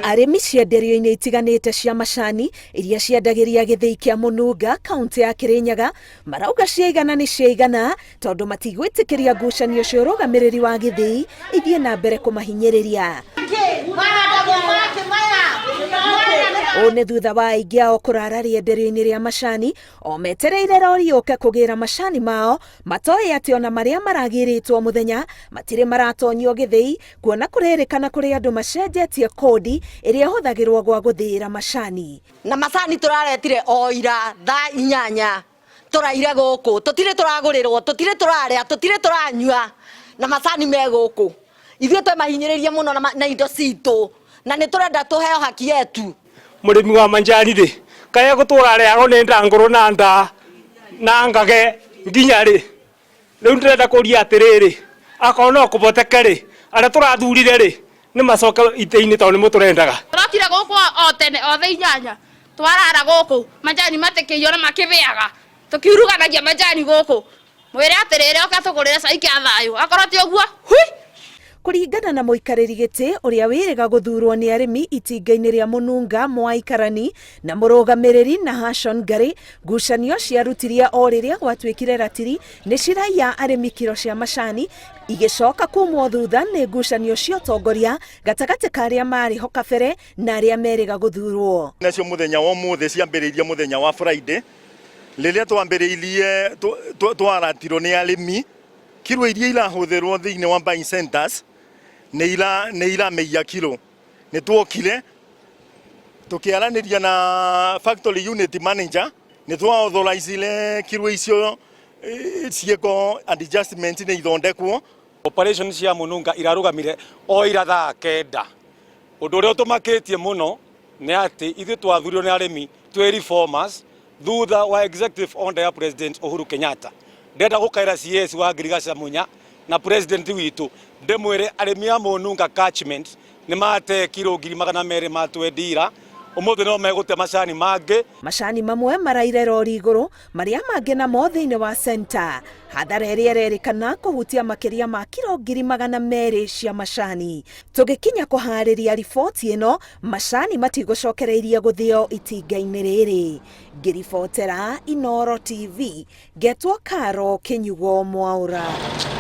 Arĩmi cienderio-inĩ itiganĩte cia macani iria ciendagĩria gĩthĩi kĩa Mũnunga kaunti ya Kirinyaga marauga ciaigana nĩ ciaigana tondũ matigwĩtĩkĩria ngucanio cia ũrũgamĩrĩri wa gĩthĩi ithiĩ na mbere kũmahinyĩrĩria. Ũũ nĩ thutha wa aingĩ ao kũrara rĩenderio-inĩ rĩa macani o metereire rori yũke kũgĩra macani mao matoĩ atĩ ona marĩa maragĩrĩtwo mũthenya matirĩ maratonyio gĩthĩi, kuona kũrerĩkana kũrĩ andũ macenjetie kodi ĩrĩa ĩhũthagĩrwo gwa gũthĩĩra macani. Na macani tũraretire o ira thaa 8 tũraire gũkũ, tũtirĩ tũragũrĩrwo, tũtirĩ tũrarĩa, tũtirĩ tũranyua, na macani me gũkũ. Ithuĩ twĩmahinyĩrĩrie mũno na indo citũ, na nĩ tũrenda tũheo haki yetu. Mũrĩmi wa manjani rĩ, kaya gũtũra rĩago nĩ ndangũrũ na nda na ngage nginya rĩ. Rĩu ndĩrenda kũria atĩrĩrĩ, akorwo no kũboteke rĩ, arĩa tũrathurire rĩ, nĩ macoke itĩ-inĩ tondũ nĩ mũtũrendaga. Tũrokire gũkũ o tene o thaa 8 twarara gũkũ manjani matĩkĩirio na makĩbĩaga tũkiuruganagia manjani gũkũ. Mwĩre atĩrĩrĩ oka tũgũrĩre cai kĩa thayũ, akorwo ti ũguo Kũringana na mũikarĩri gĩtĩ ũrĩa wĩrĩga gũthurwo nĩ arĩmi itinga-inĩ rĩa Mũnunga Mwai Karani na mũrũgamĩrĩri Nahashon Ngari, ngucanio ciarutirie o rĩrĩa gwatuĩkire ratiri nĩ ciraiya arĩmi kiro cia macani igĩcoka kumwo thutha nĩ ngucanio cia ũtongoria gatagatĩ ka arĩa marĩ ho kabere na arĩa merĩga gũthurwo. Nacio mũthenya wa ũmũthĩ ciambĩrĩirie mũthenya wa Friday rĩrĩa twambĩrĩirie twaratirwo nĩ arĩmi kiro iria irahũthĩrwo thĩinĩ wa buying centers nĩ irameia kiro. Nĩ tuokire tukiaranĩria na factory unit manager nĩ twaauthorize kiro icio ciĩko adjustment nĩ ithondekwo. Operation cia Mũnunga irarũgamire o ira thaa 9. Ũndũ ũrĩa ũtũmakĩtie mũno nĩ atĩ ithuĩ twathurirwo nĩ arĩmi twĩ reformers thutha wa executive order ya President Uhuru Kenyatta. Ndenda gũkaĩra CS wa Ngirigaca Munya na president witũ ndĩmwĩre arĩmi a Mũnunga catchment nĩ mate kiro 200 matwendira ũmũthĩ no megũte macani mangĩ. Macani mamwe maraire rori igũrũ, marĩa mangĩ namo thĩinĩ wa center. Hathara ĩrĩa ĩrerĩkana kũhutia makĩria ma kiro 200 cia macani. Tũgĩkinya kũharĩria riboti ĩno, macani matigũcokereirie gũthĩo itinga-inĩ rĩrĩ. Ngĩribotera Inooro TV, Getwo Karo Kĩnyugo Mwaũra.